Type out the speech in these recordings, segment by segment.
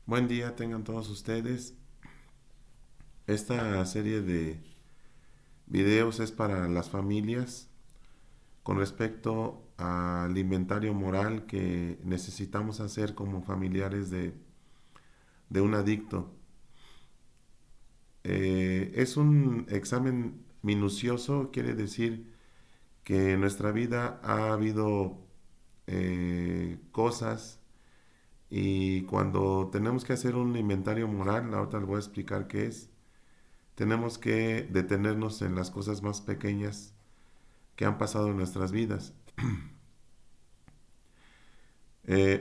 Buen día tengan todos ustedes. Esta serie de videos es para las familias con respecto al inventario moral que necesitamos hacer como familiares de un adicto. Es un examen minucioso, quiere decir que en nuestra vida ha habido cosas y cuando tenemos que hacer un inventario moral, ahorita les voy a explicar qué es. Tenemos que detenernos en las cosas más pequeñas que han pasado en nuestras vidas.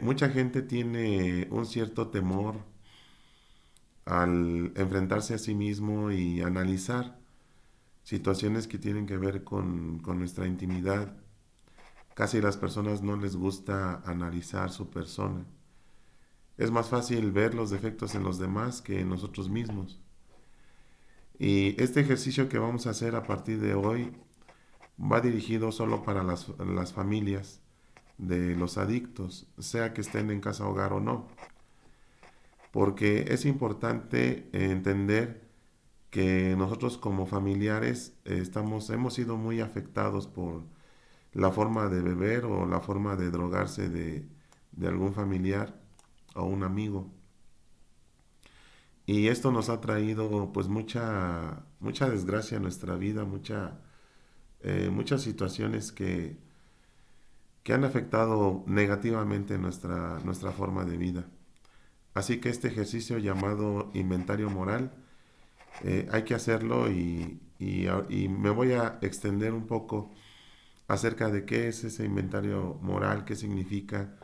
Mucha gente tiene un cierto temor al enfrentarse a sí mismo y analizar situaciones que tienen que ver con nuestra intimidad. Casi a las personas no les gusta analizar su persona. Es más fácil ver los defectos en los demás que en nosotros mismos. Y este ejercicio que vamos a hacer a partir de hoy va dirigido solo para las familias de los adictos, sea que estén en casa hogar o no, porque es importante entender que nosotros como familiares hemos sido muy afectados por la forma de beber o la forma de drogarse de algún familiar o un amigo. Y esto nos ha traído pues mucha desgracia en nuestra vida, muchas situaciones que han afectado negativamente nuestra forma de vida. Así que este ejercicio llamado inventario moral hay que hacerlo y me voy a extender un poco acerca de qué es ese inventario moral, qué significa,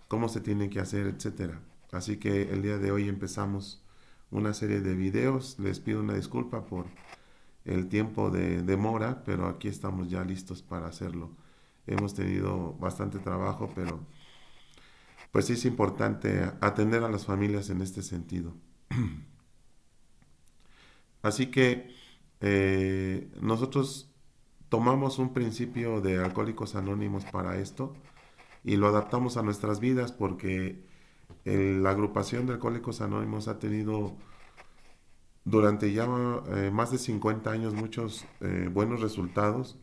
cómo se tiene que hacer, etcétera. Así que el día de hoy empezamos una serie de videos. Les pido una disculpa por el tiempo de demora, pero aquí estamos ya listos para hacerlo. Hemos tenido bastante trabajo, pero pues sí es importante atender a las familias en este sentido. Así que nosotros tomamos un principio de Alcohólicos Anónimos para esto y lo adaptamos a nuestras vidas porque la agrupación de Alcohólicos Anónimos ha tenido durante ya más de 50 años muchos buenos resultados.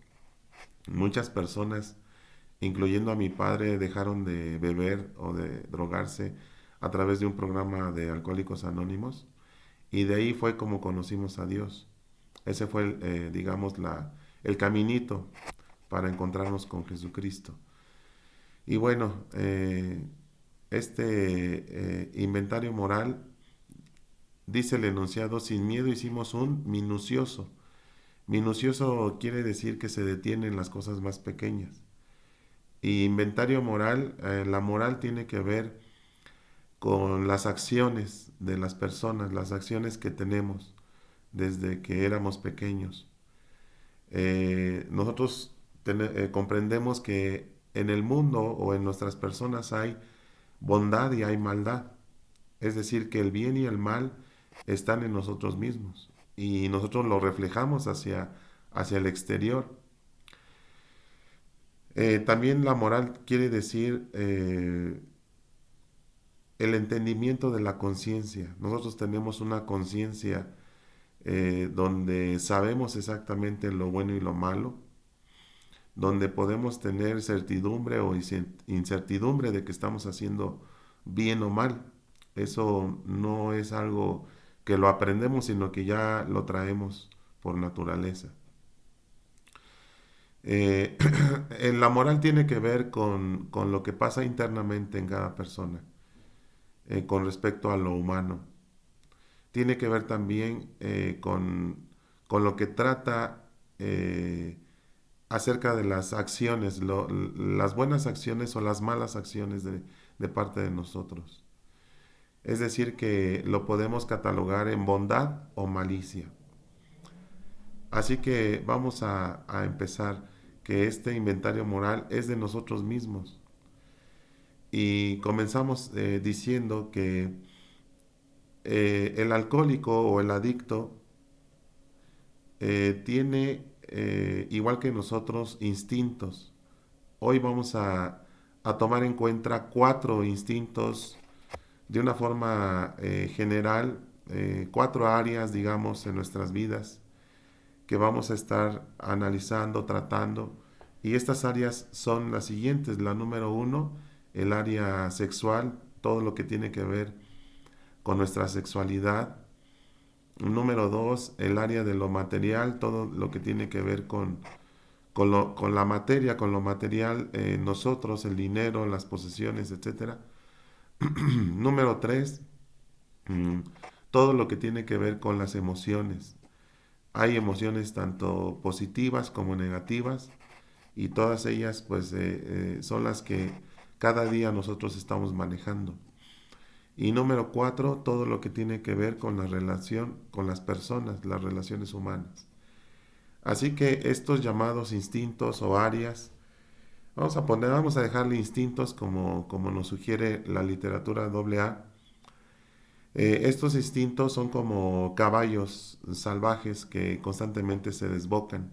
Muchas personas, incluyendo a mi padre, dejaron de beber o de drogarse a través de un programa de Alcohólicos Anónimos y de ahí fue como conocimos a Dios. Ese fue, digamos, el caminito para encontrarnos con Jesucristo. Y bueno, inventario moral, dice el enunciado, sin miedo hicimos un minucioso. Minucioso quiere decir que se detienen las cosas más pequeñas. Y inventario moral, la moral tiene que ver con las acciones de las personas, las acciones que tenemos desde que éramos pequeños. Nosotros comprendemos que en el mundo o en nuestras personas hay bondad y hay maldad. Es decir, que el bien y el mal están en nosotros mismos y nosotros lo reflejamos hacia el exterior. También la moral quiere decir el entendimiento de la conciencia. Nosotros tenemos una conciencia donde sabemos exactamente lo bueno y lo malo, donde podemos tener certidumbre o incertidumbre de que estamos haciendo bien o mal. Eso no es algo que lo aprendemos, sino que ya lo traemos por naturaleza. Eh, la moral tiene que ver con lo que pasa internamente en cada persona, con respecto a lo humano. Tiene que ver también con lo que trata acerca de las acciones, las buenas acciones o las malas acciones de parte de nosotros. Es decir, que lo podemos catalogar en bondad o malicia. Así que vamos a empezar, que este inventario moral es de nosotros mismos. Y comenzamos diciendo que el alcohólico o el adicto tiene, igual que nosotros, instintos. Hoy vamos a tomar en cuenta 4 instintos de una forma general, 4 áreas, digamos, en nuestras vidas que vamos a estar analizando, tratando. Y estas áreas son las siguientes. La número 1, el área sexual, todo lo que tiene que ver con nuestra sexualidad. Número 2, el área de lo material, todo lo que tiene que ver con la materia, con lo material, nosotros, el dinero, las posesiones, etcétera. Número 3, todo lo que tiene que ver con las emociones. Hay emociones tanto positivas como negativas y todas ellas pues son las que cada día nosotros estamos manejando. Y número 4, todo lo que tiene que ver con la relación con las personas, las relaciones humanas. Así que estos llamados instintos o áreas, vamos a dejarle instintos como nos sugiere la literatura AA. Estos instintos son como caballos salvajes que constantemente se desbocan.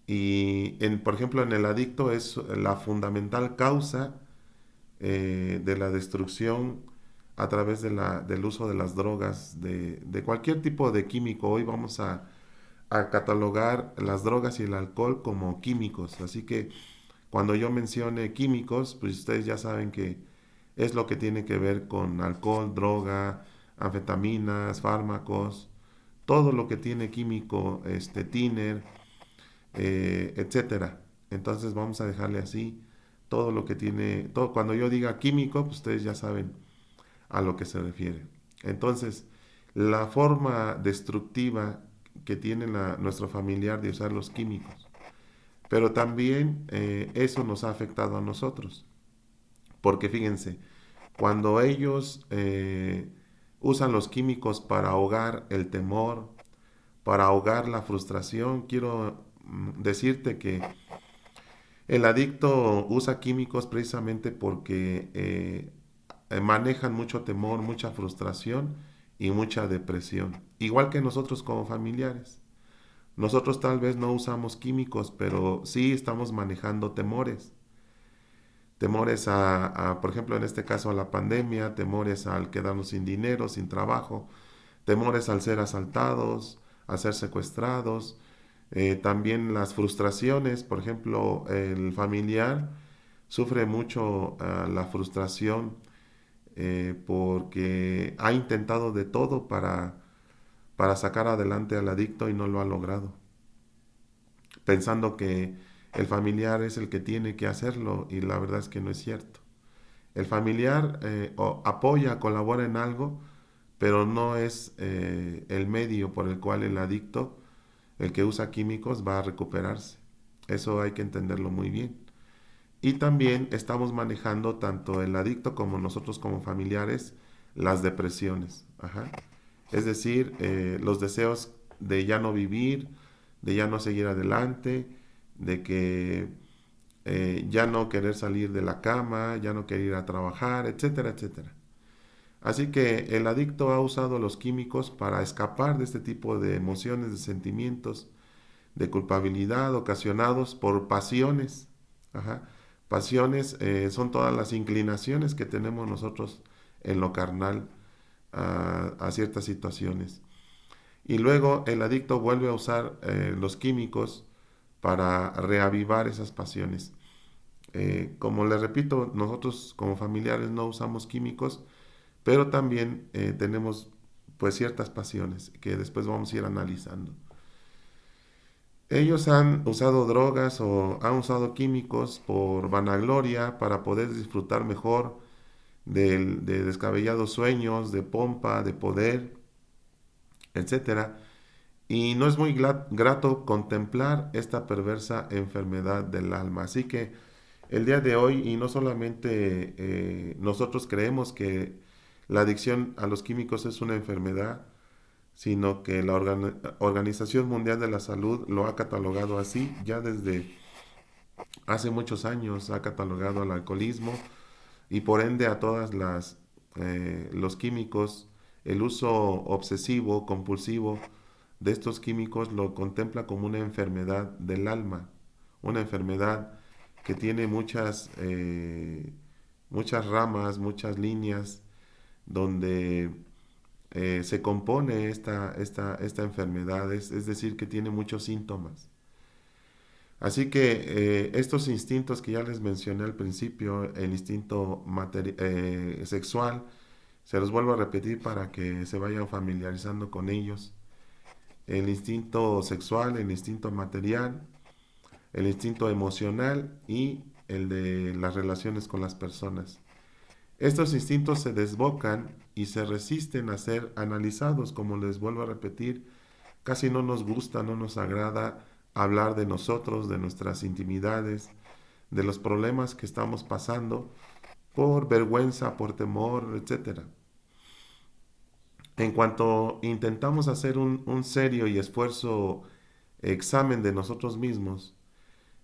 Y por ejemplo en el adicto es la fundamental causa de la destrucción a través del uso de las drogas, de cualquier tipo de químico. Hoy vamos a catalogar las drogas y el alcohol como químicos. Así que cuando yo mencione químicos, pues ustedes ya saben que es lo que tiene que ver con alcohol, droga, anfetaminas, fármacos, todo lo que tiene químico, tiner, etcétera. Entonces vamos a dejarle así todo lo que tiene, todo, cuando yo diga químico, pues ustedes ya saben a lo que se refiere. Entonces, la forma destructiva que tiene nuestro familiar de usar los químicos, pero también eso nos ha afectado a nosotros, porque fíjense, cuando ellos usan los químicos para ahogar el temor, para ahogar la frustración, quiero decirte que el adicto usa químicos precisamente porque manejan mucho temor, mucha frustración y mucha depresión. Igual que nosotros como familiares. Nosotros tal vez no usamos químicos, pero sí estamos manejando temores. Temores por ejemplo, en este caso a la pandemia, temores al quedarnos sin dinero, sin trabajo, temores al ser asaltados, a ser secuestrados, también las frustraciones, por ejemplo, el familiar sufre mucho la frustración porque ha intentado de todo para sacar adelante al adicto y no lo ha logrado, pensando que el familiar es el que tiene que hacerlo y la verdad es que no es cierto. El familiar apoya, colabora en algo, pero no es el medio por el cual el adicto, el que usa químicos, va a recuperarse. Eso hay que entenderlo muy bien. Y también estamos manejando tanto el adicto como nosotros como familiares las depresiones. Ajá. Es decir, los deseos de ya no vivir, de ya no seguir adelante, de que ya no querer salir de la cama, ya no querer ir a trabajar, etcétera, etcétera. Así que el adicto ha usado los químicos para escapar de este tipo de emociones, de sentimientos, de culpabilidad ocasionados por pasiones. Ajá. Pasiones son todas las inclinaciones que tenemos nosotros en lo carnal a ciertas situaciones. Y luego el adicto vuelve a usar los químicos para reavivar esas pasiones. Como les repito, nosotros como familiares no usamos químicos, pero también tenemos pues ciertas pasiones que después vamos a ir analizando. Ellos han usado drogas o han usado químicos por vanagloria para poder disfrutar mejor de descabellados sueños, de pompa, de poder, etcétera. Y no es muy grato contemplar esta perversa enfermedad del alma. Así que el día de hoy, y no solamente nosotros creemos que la adicción a los químicos es una enfermedad, sino que la Organización Mundial de la Salud lo ha catalogado así ya desde hace muchos años, ha catalogado al alcoholismo y por ende a todas los químicos, el uso obsesivo, compulsivo de estos químicos lo contempla como una enfermedad del alma, una enfermedad que tiene muchas ramas, muchas líneas, donde se compone esta enfermedad, es decir, que tiene muchos síntomas. Así que estos instintos que ya les mencioné al principio, el instinto sexual, se los vuelvo a repetir para que se vayan familiarizando con ellos. El instinto sexual, el instinto material, el instinto emocional y el de las relaciones con las personas. Estos instintos se desbocan y se resisten a ser analizados, como les vuelvo a repetir. Casi no nos gusta, no nos agrada hablar de nosotros, de nuestras intimidades, de los problemas que estamos pasando, por vergüenza, por temor, etcétera. En cuanto intentamos hacer un serio y esfuerzo examen de nosotros mismos,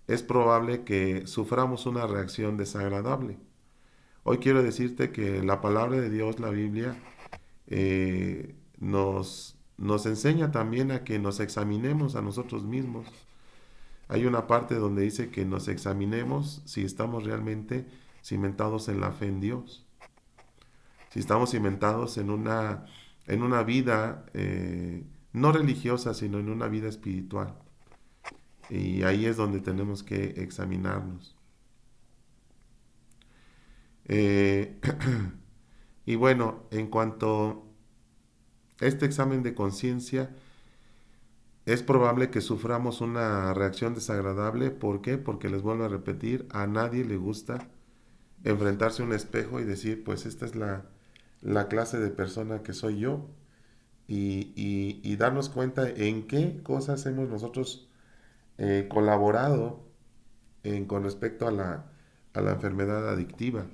es probable que suframos una reacción desagradable. Hoy quiero decirte que la palabra de Dios, la Biblia, nos enseña también a que nos examinemos a nosotros mismos. Hay una parte donde dice que nos examinemos si estamos realmente cimentados en la fe en Dios, si estamos cimentados en una vida no religiosa, sino en una vida espiritual. Y ahí es donde tenemos que examinarnos. Eh, y bueno, en cuanto a este examen de conciencia, es probable que suframos una reacción desagradable. ¿Por qué? Porque les vuelvo a repetir, a nadie le gusta enfrentarse a un espejo y decir, pues esta es la clase de persona que soy yo. Y darnos cuenta en qué cosas hemos nosotros colaborado con respecto a la enfermedad adictiva.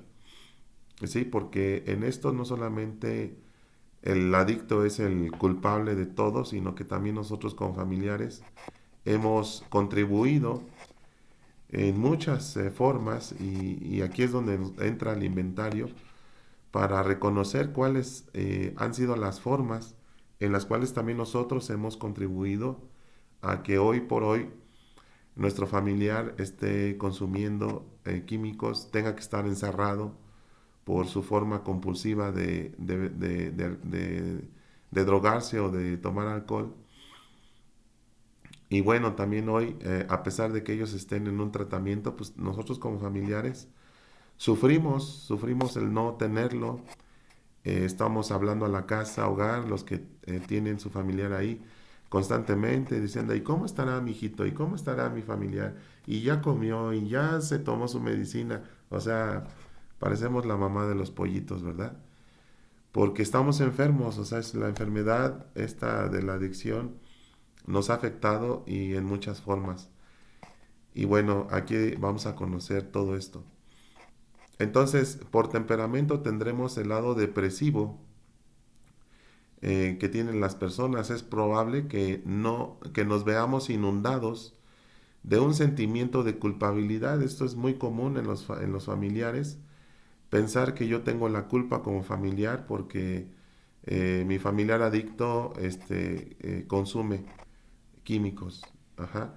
Sí, porque en esto no solamente el adicto es el culpable de todo, sino que también nosotros como familiares hemos contribuido en muchas formas y aquí es donde entra el inventario para reconocer cuáles han sido las formas en las cuales también nosotros hemos contribuido a que hoy por hoy nuestro familiar esté consumiendo químicos, tenga que estar encerrado por su forma compulsiva de drogarse o de tomar alcohol. Y bueno, también hoy, a pesar de que ellos estén en un tratamiento, pues nosotros como familiares sufrimos el no tenerlo. Estamos hablando a la casa, hogar, los que tienen su familiar ahí constantemente, diciendo, ¿y cómo estará mi hijito? ¿Y cómo estará mi familiar? Y ya comió, y ya se tomó su medicina. O sea, parecemos la mamá de los pollitos, ¿verdad? Porque estamos enfermos, o sea, es la enfermedad esta de la adicción nos ha afectado y en muchas formas. Y bueno, aquí vamos a conocer todo esto. Entonces, por temperamento tendremos el lado depresivo que tienen las personas. Es probable que no, que nos veamos inundados de un sentimiento de culpabilidad. Esto es muy común en los familiares. Pensar que yo tengo la culpa como familiar porque mi familiar adicto consume químicos. Ajá.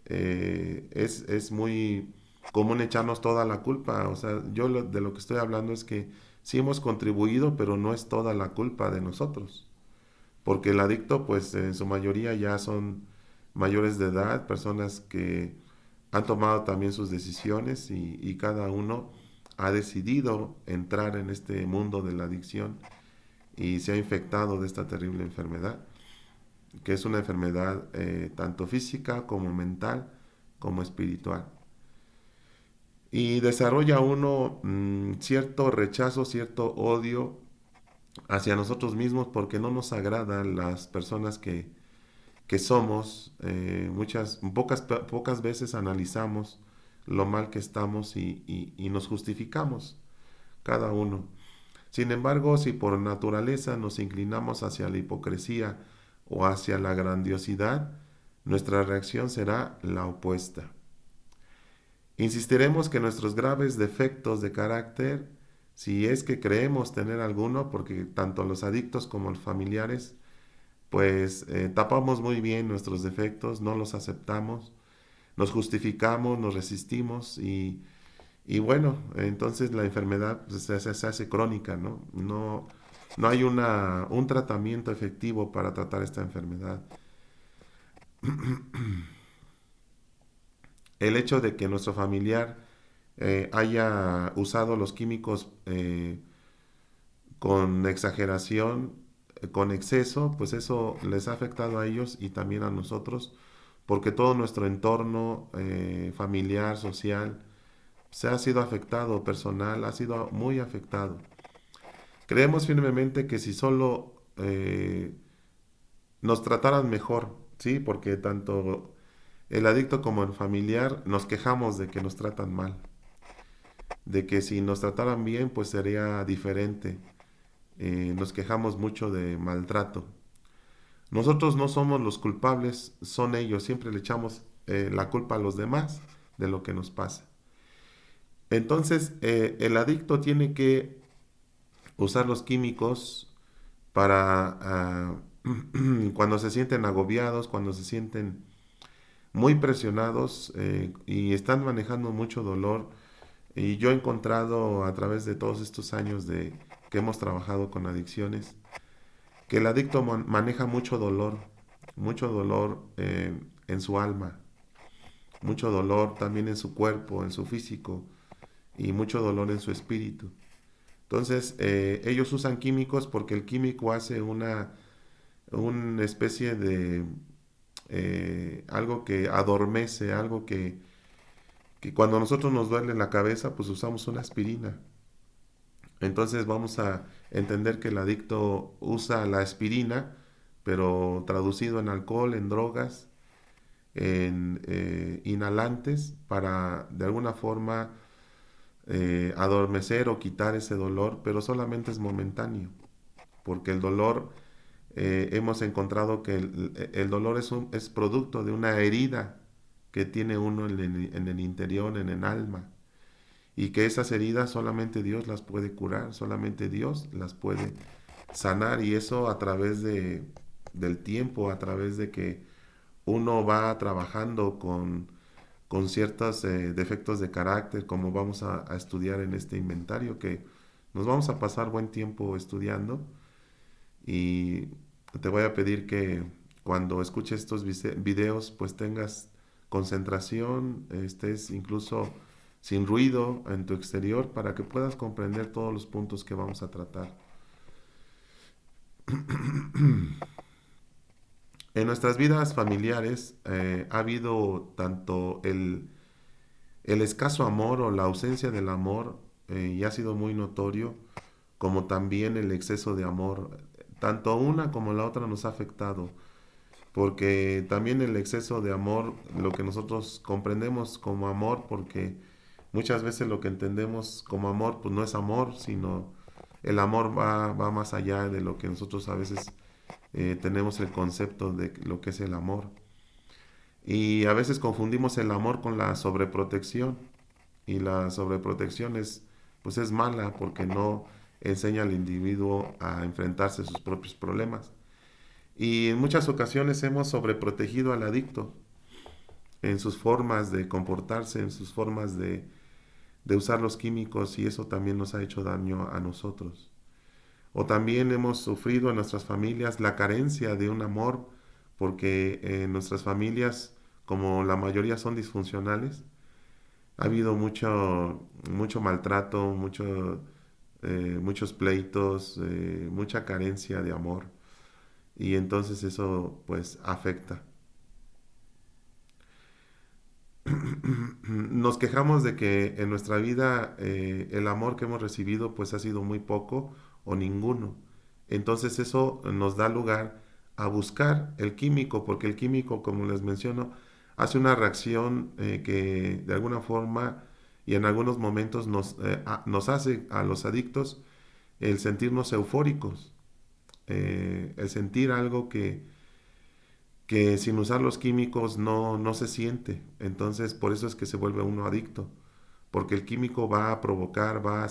Es muy común echarnos toda la culpa. O sea, yo de lo que estoy hablando es que sí hemos contribuido, pero no es toda la culpa de nosotros. Porque el adicto, pues en su mayoría ya son mayores de edad, personas que han tomado también sus decisiones y cada uno ha decidido entrar en este mundo de la adicción y se ha infectado de esta terrible enfermedad, que es una enfermedad tanto física como mental como espiritual. Y desarrolla uno cierto rechazo, cierto odio hacia nosotros mismos porque no nos agradan las personas que somos. Pocas veces analizamos lo mal que estamos y nos justificamos cada uno. Sin embargo, si por naturaleza nos inclinamos hacia la hipocresía o hacia la grandiosidad, nuestra reacción será la opuesta. Insistiremos que nuestros graves defectos de carácter, si es que creemos tener alguno, porque tanto los adictos como los familiares, pues tapamos muy bien nuestros defectos, no los aceptamos, nos justificamos, nos resistimos y bueno, entonces la enfermedad pues, se hace crónica, ¿no? no hay un tratamiento efectivo para tratar esta enfermedad. El hecho de que nuestro familiar haya usado los químicos con exageración, con exceso, pues eso les ha afectado a ellos y también a nosotros, porque todo nuestro entorno familiar, social, se ha sido afectado, personal, ha sido muy afectado. Creemos firmemente que si solo nos trataran mejor, ¿sí? Porque tanto el adicto como el familiar nos quejamos de que nos tratan mal, de que si nos trataran bien, pues sería diferente. Nos quejamos mucho de maltrato. Nosotros no somos los culpables, son ellos. Siempre le echamos la culpa a los demás de lo que nos pasa. Entonces, el adicto tiene que usar los químicos para cuando se sienten agobiados, cuando se sienten muy presionados y están manejando mucho dolor. Y yo he encontrado a través de todos estos años que hemos trabajado con adicciones, que el adicto maneja mucho dolor en su alma, mucho dolor también en su cuerpo, en su físico y mucho dolor en su espíritu. Entonces, ellos usan químicos porque el químico hace una especie de algo que adormece, algo que cuando nosotros nos duele la cabeza, pues usamos una aspirina. Entonces vamos a entender que el adicto usa la aspirina, pero traducido en alcohol, en drogas, en inhalantes, para de alguna forma adormecer o quitar ese dolor, pero solamente es momentáneo, porque el dolor, hemos encontrado que el dolor es producto de una herida que tiene uno en el interior, en el alma, y que esas heridas solamente Dios las puede curar, solamente Dios las puede sanar, y eso a través del tiempo, a través de que uno va trabajando con ciertos defectos de carácter, como vamos a estudiar en este inventario, que nos vamos a pasar buen tiempo estudiando, y te voy a pedir que cuando escuches estos videos pues tengas concentración, estés incluso sin ruido en tu exterior para que puedas comprender todos los puntos que vamos a tratar. En nuestras vidas familiares ha habido tanto el escaso amor o la ausencia del amor, y ha sido muy notorio, como también el exceso de amor. Tanto una como la otra nos ha afectado, porque también el exceso de amor, lo que nosotros comprendemos como amor, porque muchas veces lo que entendemos como amor, pues no es amor, sino el amor va más allá de lo que nosotros a veces tenemos el concepto de lo que es el amor. Y a veces confundimos el amor con la sobreprotección. Y la sobreprotección pues es mala porque no enseña al individuo a enfrentarse a sus propios problemas. Y en muchas ocasiones hemos sobreprotegido al adicto en sus formas de comportarse, en sus formas de usar los químicos, y eso también nos ha hecho daño a nosotros. O también hemos sufrido en nuestras familias la carencia de un amor, porque en nuestras familias, como la mayoría son disfuncionales, ha habido mucho maltrato, muchos pleitos, mucha carencia de amor, y entonces eso pues afecta. Nos quejamos de que en nuestra vida el amor que hemos recibido pues ha sido muy poco o ninguno. Entonces eso nos da lugar a buscar el químico, porque el químico, como les menciono, hace una reacción que de alguna forma y en algunos momentos nos hace a los adictos el sentirnos eufóricos, el sentir algo que sin usar los químicos no se siente. Entonces, por eso es que se vuelve uno adicto, porque el químico va a provocar, va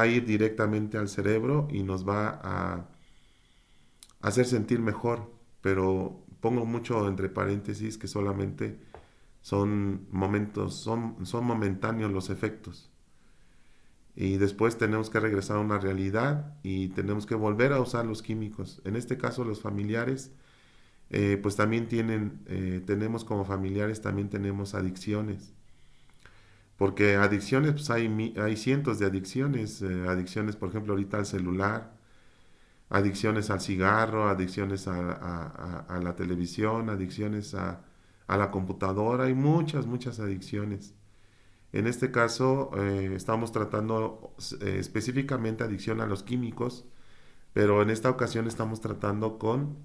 a ir directamente al cerebro y nos va a hacer sentir mejor. Pero pongo mucho entre paréntesis que solamente son momentos, son momentáneos los efectos. y después tenemos que regresar a una realidad y tenemos que volver a usar los químicos. En este caso los familiares, pues también tenemos como familiares, también tenemos adicciones. Porque adicciones, pues hay cientos de adicciones. Adicciones, por ejemplo, ahorita al celular, adicciones al cigarro, adicciones a la televisión, adicciones a la computadora. Hay muchas, muchas adicciones. En este caso, estamos tratando específicamente adicción a los químicos, pero en esta ocasión estamos tratando con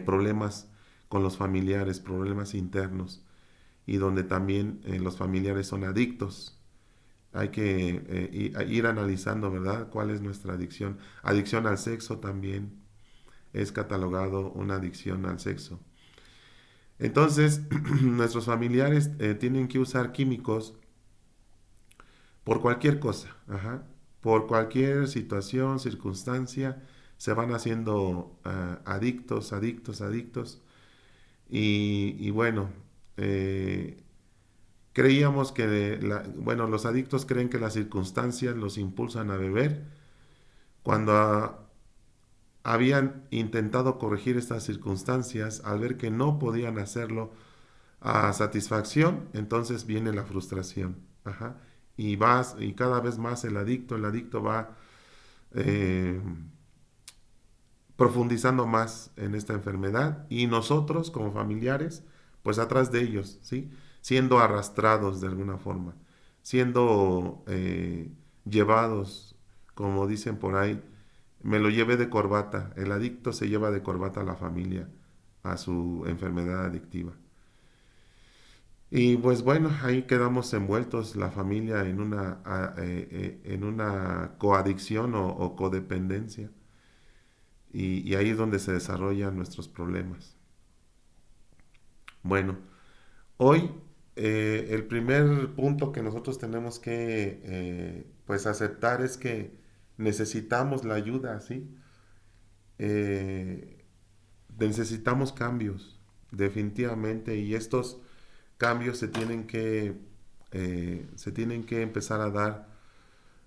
problemas con los familiares, problemas internos, y donde también los familiares son adictos. Hay que ir analizando, ¿verdad? ¿Cuál es nuestra adicción? Adicción al sexo también es catalogado una adicción al sexo. Entonces, nuestros familiares tienen que usar químicos por cualquier cosa, ajá, por cualquier situación, circunstancia, se van haciendo adictos, adictos, adictos. Y bueno, eh, creíamos que, bueno, los adictos creen que las circunstancias los impulsan a beber. Cuando habían intentado corregir estas circunstancias, al ver que no podían hacerlo a satisfacción, entonces viene la frustración. Ajá. Y cada vez más el adicto va eh, profundizando más en esta enfermedad y nosotros como familiares, pues atrás de ellos, ¿sí? Siendo arrastrados de alguna forma, siendo llevados, como dicen por ahí, me lo llevé de corbata. El adicto se lleva de corbata a la familia, a su enfermedad adictiva. Y pues bueno, ahí quedamos envueltos la familia en una coadicción o codependencia. Y ahí es donde se desarrollan nuestros problemas. Bueno, hoy el primer punto que nosotros tenemos que pues aceptar es que necesitamos la ayuda, ¿sí? Eh, necesitamos cambios, definitivamente, y estos cambios se tienen que empezar a dar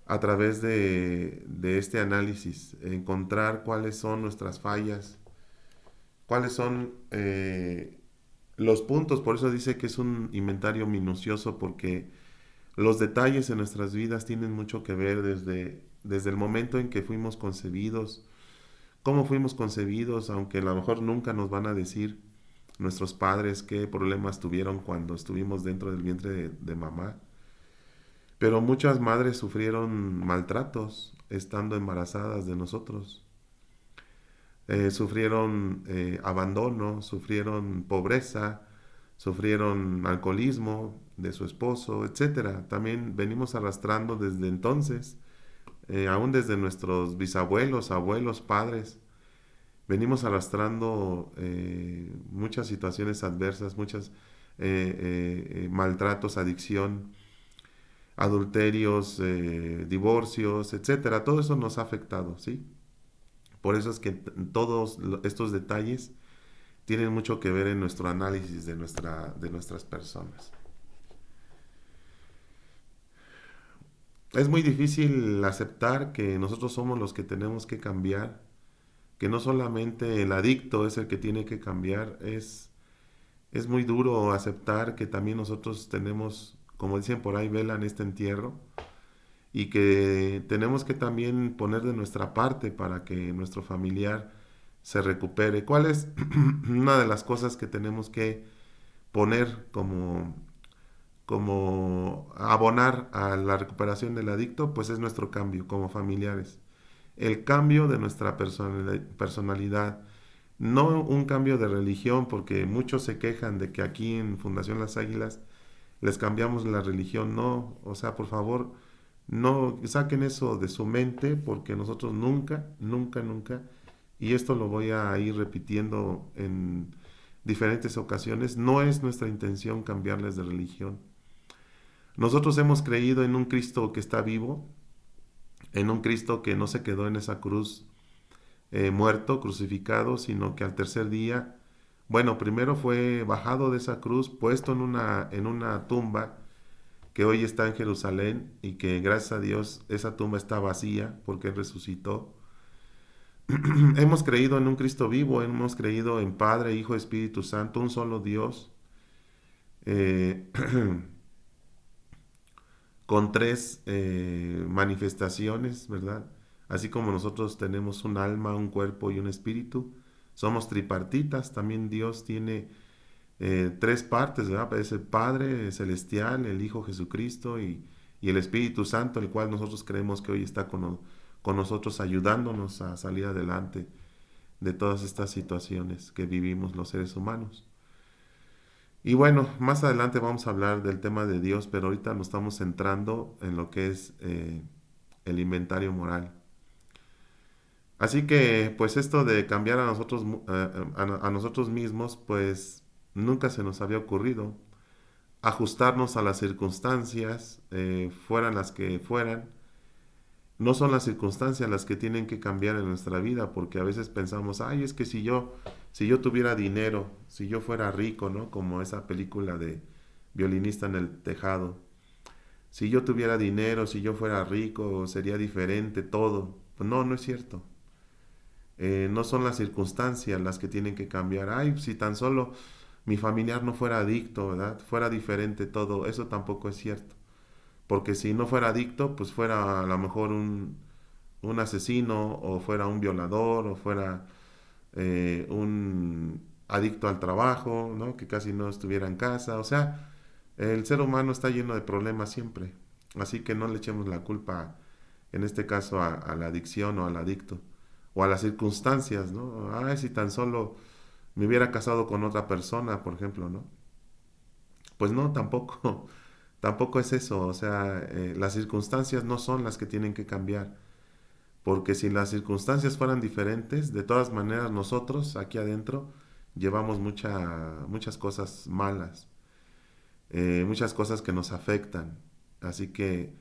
a través de este análisis, encontrar cuáles son nuestras fallas, cuáles son los puntos. Por eso dice que es un inventario minucioso, porque los detalles en nuestras vidas tienen mucho que ver desde el momento en que fuimos concebidos, cómo fuimos concebidos, aunque a lo mejor nunca nos van a decir nuestros padres qué problemas tuvieron cuando estuvimos dentro del vientre de mamá. Pero muchas madres sufrieron maltratos estando embarazadas de nosotros. Sufrieron abandono, sufrieron pobreza, sufrieron alcoholismo de su esposo, etcétera. También venimos arrastrando desde entonces, aún desde nuestros bisabuelos, abuelos, padres, venimos arrastrando muchas situaciones adversas, muchos maltratos, adicción, adulterios, divorcios, etcétera. Todo eso nos ha afectado, ¿sí? Por eso es que todos estos detalles tienen mucho que ver en nuestro análisis de nuestras personas. Es muy difícil aceptar que nosotros somos los que tenemos que cambiar, que no solamente el adicto es el que tiene que cambiar. Es muy duro aceptar que también nosotros tenemos, como dicen por ahí, vela en este entierro, y que tenemos que también poner de nuestra parte para que nuestro familiar se recupere. ¿Cuál es una de las cosas que tenemos que poner como abonar a la recuperación del adicto? Pues es nuestro cambio como familiares. El cambio de nuestra personalidad. No un cambio de religión, porque muchos se quejan de que aquí en Fundación Las Águilas les cambiamos la religión. No, o sea, por favor, no saquen eso de su mente, porque nosotros nunca, nunca, nunca, y esto lo voy a ir repitiendo en diferentes ocasiones, no es nuestra intención cambiarles de religión. Nosotros hemos creído en un Cristo que está vivo, en un Cristo que no se quedó en esa cruz muerto, crucificado, sino que al tercer día, bueno, primero fue bajado de esa cruz, puesto en una tumba, que hoy está en Jerusalén y que gracias a Dios esa tumba está vacía porque Él resucitó. Hemos creído en un Cristo vivo, hemos creído en Padre, Hijo, Espíritu Santo, un solo Dios, eh, con tres manifestaciones, ¿verdad? Así como nosotros tenemos un alma, un cuerpo y un espíritu, somos tripartitas, también Dios tiene tres partes, ¿verdad? Es el Padre celestial, el Hijo Jesucristo y el Espíritu Santo, el cual nosotros creemos que hoy está con nosotros ayudándonos a salir adelante de todas estas situaciones que vivimos los seres humanos. Y bueno, más adelante vamos a hablar del tema de Dios, pero ahorita nos estamos centrando en lo que es el inventario moral. Así que, pues esto de cambiar a nosotros, a nosotros mismos, pues nunca se nos había ocurrido. Ajustarnos a las circunstancias, fueran las que fueran. No son las circunstancias las que tienen que cambiar en nuestra vida, porque a veces pensamos, ay, es que si yo tuviera dinero, si yo fuera rico, ¿no? Como esa película de Violinista en el Tejado. Si yo tuviera dinero, si yo fuera rico, sería diferente todo. Pues no, no es cierto. No son las circunstancias las que tienen que cambiar. Ay, si tan solo mi familiar no fuera adicto, ¿verdad? Fuera diferente todo. Eso tampoco es cierto. Porque si no fuera adicto, pues fuera a lo mejor un asesino, o fuera un violador, o fuera un adicto al trabajo, ¿no? Que casi no estuviera en casa. O sea, el ser humano está lleno de problemas siempre. Así que no le echemos la culpa, en este caso, a la adicción o al adicto. O a las circunstancias, ¿no? Ay, si tan solo me hubiera casado con otra persona, por ejemplo, ¿no? Pues no, tampoco, tampoco es eso. O sea, las circunstancias no son las que tienen que cambiar. Porque si las circunstancias fueran diferentes, de todas maneras nosotros aquí adentro llevamos muchas cosas malas, muchas cosas que nos afectan. Así que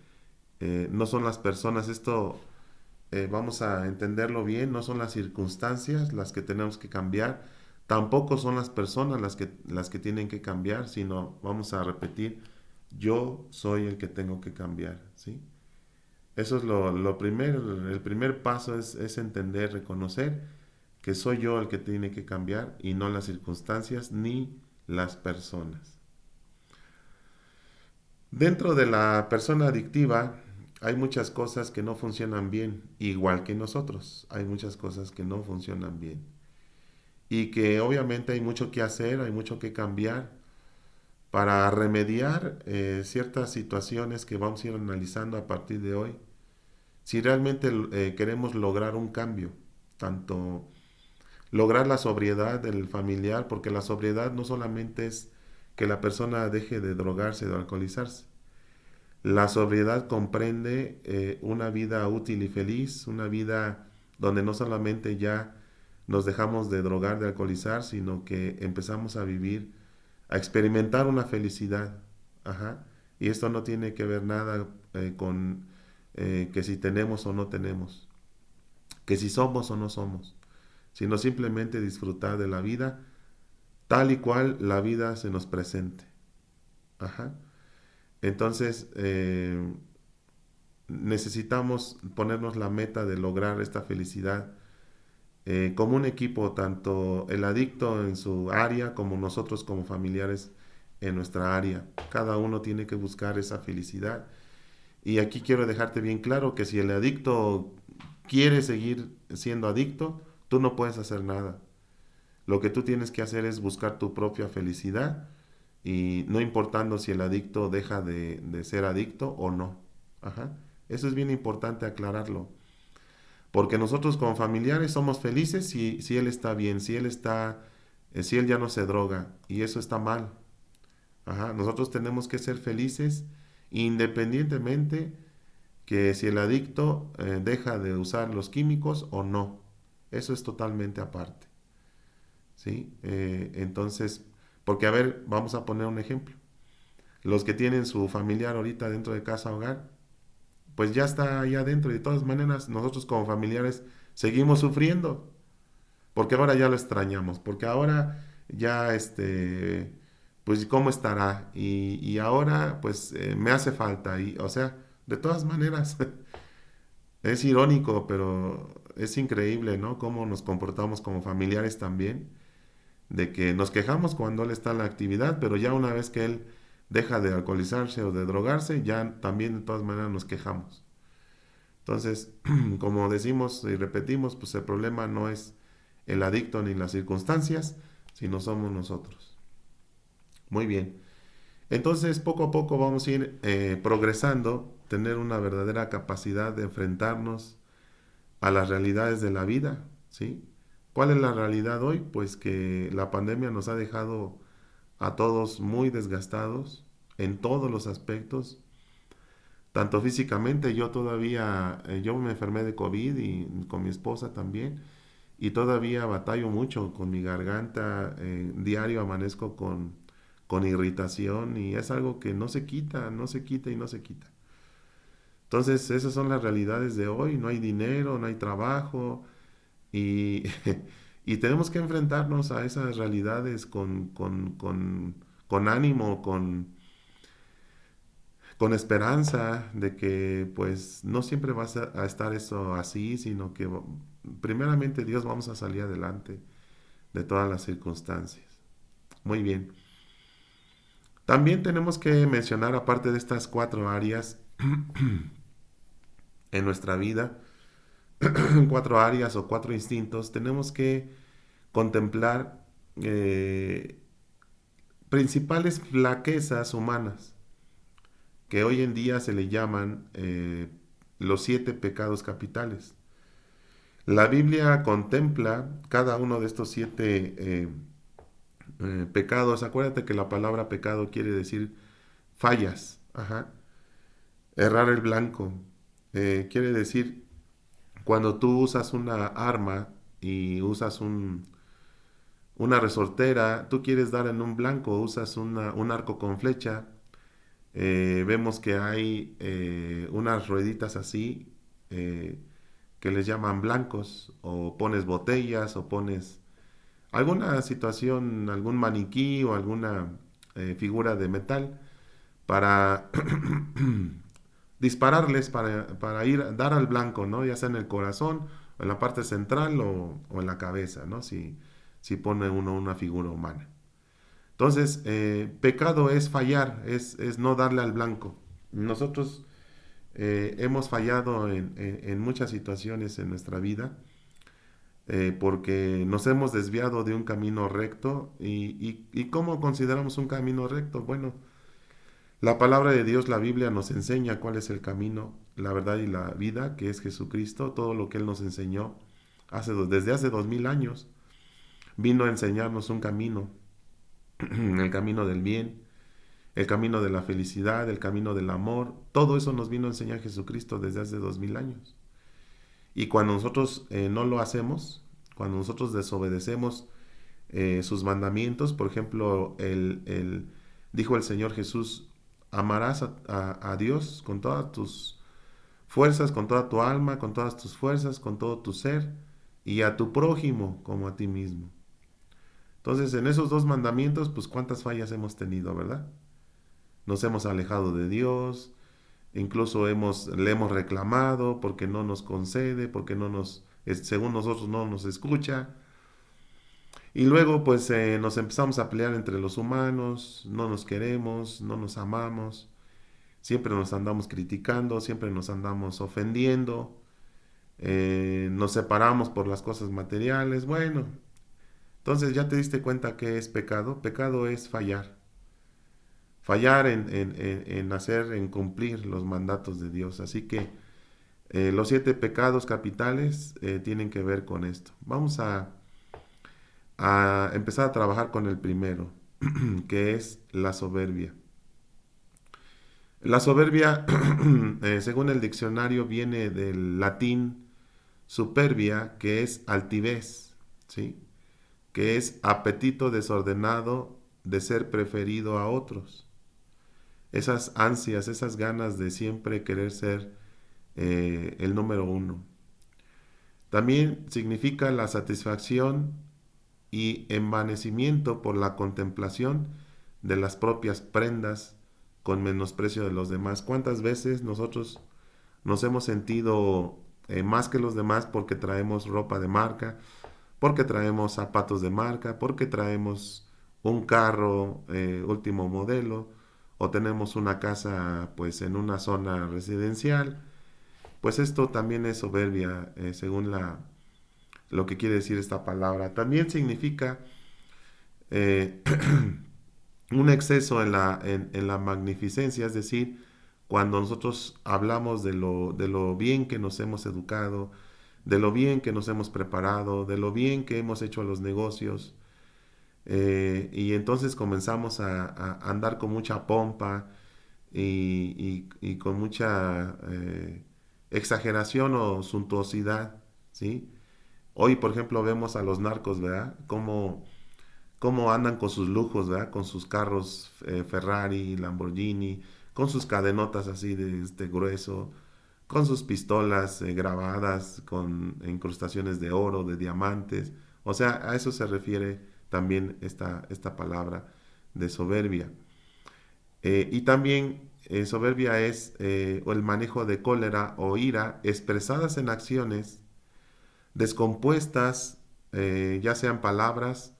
no son las personas, esto vamos a entenderlo bien, no son las circunstancias las que tenemos que cambiar, tampoco son las personas las que tienen que cambiar, sino vamos a repetir, yo soy el que tengo que cambiar, ¿sí? Eso es lo primero, el primer paso es entender, reconocer que soy yo el que tiene que cambiar y no las circunstancias ni las personas. Dentro de la persona adictiva hay muchas cosas que no funcionan bien, igual que nosotros, hay muchas cosas que no funcionan bien y que obviamente hay mucho que hacer, hay mucho que cambiar para remediar ciertas situaciones que vamos a ir analizando a partir de hoy. Si realmente queremos lograr un cambio, tanto lograr la sobriedad del familiar, porque la sobriedad no solamente es que la persona deje de drogarse, de alcoholizarse. La sobriedad comprende una vida útil y feliz, una vida donde no solamente ya nos dejamos de drogar, de alcoholizar, sino que empezamos a vivir, a experimentar una felicidad. Ajá. Y esto no tiene que ver nada con que si tenemos o no tenemos, que si somos o no somos, sino simplemente disfrutar de la vida tal y cual la vida se nos presente. Ajá. Entonces, necesitamos ponernos la meta de lograr esta felicidad como un equipo, tanto el adicto en su área como nosotros como familiares en nuestra área. Cada uno tiene que buscar esa felicidad. Y aquí quiero dejarte bien claro que si el adicto quiere seguir siendo adicto, tú no puedes hacer nada. Lo que tú tienes que hacer es buscar tu propia felicidad y no importando si el adicto deja de ser adicto o no. Ajá. Eso es bien importante aclararlo. Porque nosotros como familiares somos felices si él está bien, si él ya no se droga, y eso está mal. Ajá. Nosotros tenemos que ser felices independientemente que si el adicto deja de usar los químicos o no. Eso es totalmente aparte. ¿Sí? Entonces, porque a ver, vamos a poner un ejemplo. Los que tienen su familiar ahorita dentro de casa hogar, pues ya está ahí adentro y de todas maneras nosotros como familiares seguimos sufriendo, porque ahora ya lo extrañamos, porque ahora ya pues cómo estará. Y ahora pues me hace falta. Y, o sea, de todas maneras, es irónico, pero es increíble, ¿no? Cómo nos comportamos como familiares también, de que nos quejamos cuando él está en la actividad, pero ya una vez que él deja de alcoholizarse o de drogarse, ya también de todas maneras nos quejamos. Entonces, como decimos y repetimos, pues el problema no es el adicto ni las circunstancias, sino somos nosotros. Muy bien. Entonces, poco a poco vamos a ir progresando, tener una verdadera capacidad de enfrentarnos a las realidades de la vida, ¿sí? ¿Cuál es la realidad hoy? Pues que la pandemia nos ha dejado a todos muy desgastados en todos los aspectos, tanto físicamente, yo me enfermé de COVID y con mi esposa también, y todavía batallo mucho con mi garganta, diario amanezco con irritación y es algo que no se quita, no se quita y no se quita. Entonces, esas son las realidades de hoy, no hay dinero, no hay trabajo y, y tenemos que enfrentarnos a esas realidades con ánimo, con esperanza de que pues no siempre va a estar eso así, sino que primeramente Dios vamos a salir adelante de todas las circunstancias. Muy bien. También tenemos que mencionar, aparte de estas cuatro áreas en nuestra vida, cuatro áreas o cuatro instintos, tenemos que contemplar principales flaquezas humanas que hoy en día se le llaman los 7 pecados capitales. La Biblia contempla cada uno de estos 7 pecados. Acuérdate que la palabra pecado quiere decir fallas, ajá. Errar el blanco. Quiere decir cuando tú usas una arma y usas una resortera, tú quieres dar en un blanco, usas un arco con flecha. Vemos que hay unas rueditas así que les llaman blancos, o pones botellas, o pones alguna situación, algún maniquí o alguna figura de metal para dispararles, para ir, dar al blanco, ¿no? Ya sea en el corazón, o en la parte central, o en la cabeza, ¿no? Si pone uno una figura humana. Entonces, pecado es fallar, es no darle al blanco. Nosotros hemos fallado en muchas situaciones en nuestra vida porque nos hemos desviado de un camino recto. ¿Y cómo consideramos un camino recto? Bueno, la palabra de Dios, la Biblia, nos enseña cuál es el camino, la verdad y la vida, que es Jesucristo. Todo lo que Él nos enseñó desde hace 2000 años, vino a enseñarnos un camino, el camino del bien, el camino de la felicidad, el camino del amor. Todo eso nos vino a enseñar Jesucristo desde hace 2000 años. Y cuando nosotros no lo hacemos, cuando nosotros desobedecemos sus mandamientos, por ejemplo, dijo el Señor Jesús, amarás a Dios con todas tus fuerzas, con toda tu alma, con todas tus fuerzas, con todo tu ser, y a tu prójimo como a ti mismo. Entonces, en esos dos mandamientos, pues cuántas fallas hemos tenido, ¿verdad? Nos hemos alejado de Dios, incluso le hemos reclamado porque no nos concede, porque según nosotros no nos escucha. Y luego pues nos empezamos a pelear entre los humanos, no nos queremos, no nos amamos, siempre nos andamos criticando, siempre nos andamos ofendiendo, nos separamos por las cosas materiales. Bueno, entonces ya te diste cuenta que es pecado. Pecado es fallar. Fallar en hacer, en cumplir los mandatos de Dios. Así que los 7 pecados capitales tienen que ver con esto. Vamos a empezar a trabajar con el primero, que es la soberbia. La soberbia, según el diccionario, viene del latín superbia, que es altivez, ¿sí? Que es apetito desordenado de ser preferido a otros. Esas ansias, esas ganas de siempre querer ser el número uno. También significa la satisfacción y envanecimiento por la contemplación de las propias prendas con menosprecio de los demás. ¿Cuántas veces nosotros nos hemos sentido más que los demás porque traemos ropa de marca, porque traemos zapatos de marca, porque traemos un carro último modelo o tenemos una casa pues en una zona residencial? Pues esto también es soberbia, según lo que quiere decir esta palabra. También significa eh, un exceso en la magnificencia, es decir, cuando nosotros hablamos de lo bien que nos hemos educado, de lo bien que nos hemos preparado, de lo bien que hemos hecho los negocios, y entonces comenzamos a andar con mucha pompa y con mucha exageración o suntuosidad, ¿sí? Hoy, por ejemplo, vemos a los narcos, ¿verdad? Cómo andan con sus lujos, ¿verdad? Con sus carros Ferrari, Lamborghini, con sus cadenotas así de este grueso, con sus pistolas grabadas, con incrustaciones de oro, de diamantes. O sea, a eso se refiere también esta palabra de soberbia. Y también soberbia es o el manejo de cólera o ira expresadas en acciones descompuestas, ya sean palabras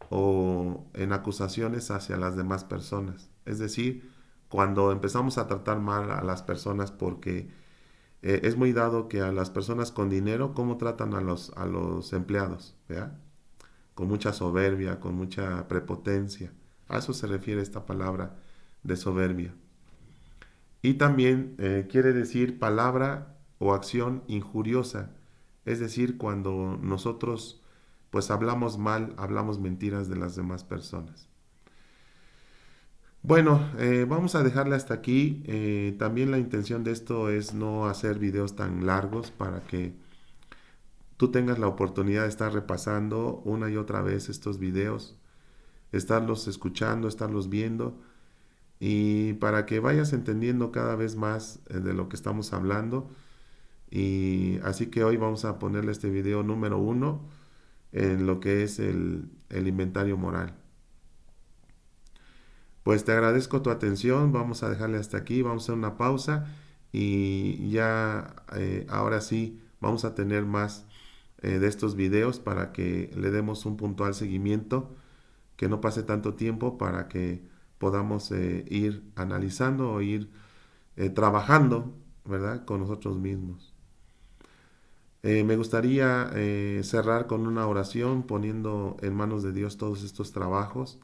o en acusaciones hacia las demás personas. Es decir, cuando empezamos a tratar mal a las personas porque es muy dado que a las personas con dinero, ¿cómo tratan a los empleados? ¿Verdad? Con mucha soberbia, con mucha prepotencia. A eso se refiere esta palabra de soberbia. Y también quiere decir palabra o acción injuriosa, es decir, cuando nosotros pues hablamos mal, hablamos mentiras de las demás personas. Bueno, vamos a dejarle hasta aquí. También la intención de esto es no hacer videos tan largos para que tú tengas la oportunidad de estar repasando una y otra vez estos videos, estarlos escuchando, estarlos viendo y para que vayas entendiendo cada vez más de lo que estamos hablando. Y así que hoy vamos a ponerle este video número 1 en lo que es el inventario moral. Pues te agradezco tu atención, vamos a dejarle hasta aquí, vamos a hacer una pausa y ya ahora sí vamos a tener más de estos videos para que le demos un puntual seguimiento, que no pase tanto tiempo para que podamos ir analizando o ir trabajando, ¿verdad? Con nosotros mismos. Me gustaría cerrar con una oración poniendo en manos de Dios todos estos trabajos.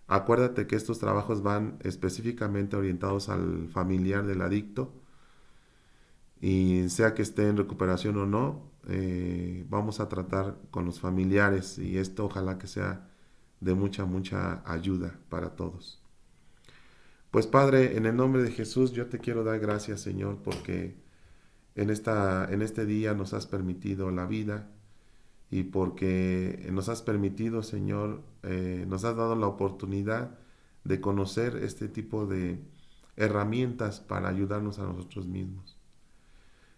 Acuérdate que estos trabajos van específicamente orientados al familiar del adicto y sea que esté en recuperación o no, vamos a tratar con los familiares y esto ojalá que sea de mucha ayuda para todos. Pues Padre, en el nombre de Jesús yo te quiero dar gracias, Señor, porque en este día nos has permitido la vida y porque nos has permitido, Señor, nos has dado la oportunidad de conocer este tipo de herramientas para ayudarnos a nosotros mismos.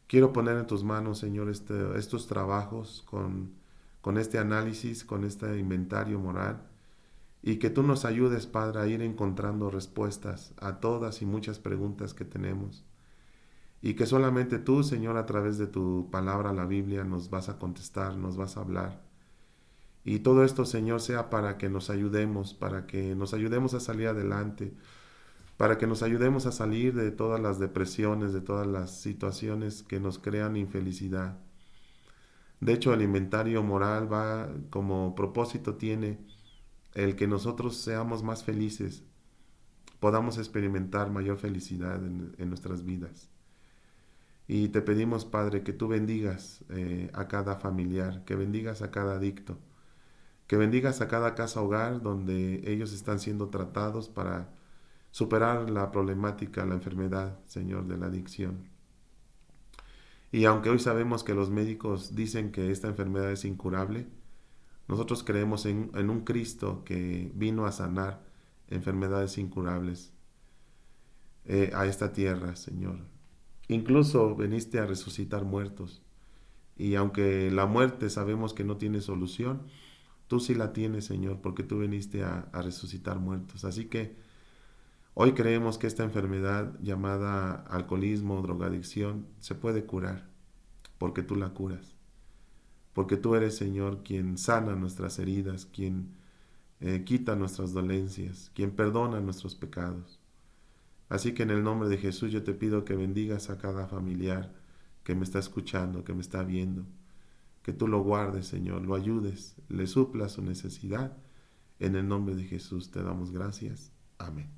Quiero poner en tus manos, Señor, estos trabajos con este análisis, con este inventario moral, y que tú nos ayudes, Padre, a ir encontrando respuestas a todas y muchas preguntas que tenemos. Y que solamente tú, Señor, a través de tu palabra, la Biblia, nos vas a contestar, nos vas a hablar. Y todo esto, Señor, sea para que nos ayudemos, para que nos ayudemos a salir adelante, para que nos ayudemos a salir de todas las depresiones, de todas las situaciones que nos crean infelicidad. De hecho, el inventario moral va como propósito tiene el que nosotros seamos más felices, podamos experimentar mayor felicidad en nuestras vidas. Y te pedimos, Padre, que tú bendigas a cada familiar, que bendigas a cada adicto, que bendigas a cada casa hogar donde ellos están siendo tratados para superar la problemática, la enfermedad, Señor, de la adicción. Y aunque hoy sabemos que los médicos dicen que esta enfermedad es incurable, nosotros creemos en un Cristo que vino a sanar enfermedades incurables a esta tierra, Señor. Incluso viniste a resucitar muertos. Y aunque la muerte sabemos que no tiene solución, Tú sí la tienes, Señor, porque tú viniste a resucitar muertos. Así que hoy creemos que esta enfermedad llamada alcoholismo, drogadicción, se puede curar, porque tú la curas. Porque tú eres, Señor, quien sana nuestras heridas, quien quita nuestras dolencias, quien perdona nuestros pecados. Así que en el nombre de Jesús yo te pido que bendigas a cada familiar que me está escuchando, que me está viendo, que tú lo guardes, Señor, lo ayudes, le suplas su necesidad. En el nombre de Jesús te damos gracias. Amén.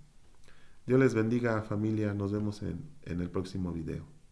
Dios les bendiga, familia. Nos vemos en el próximo video.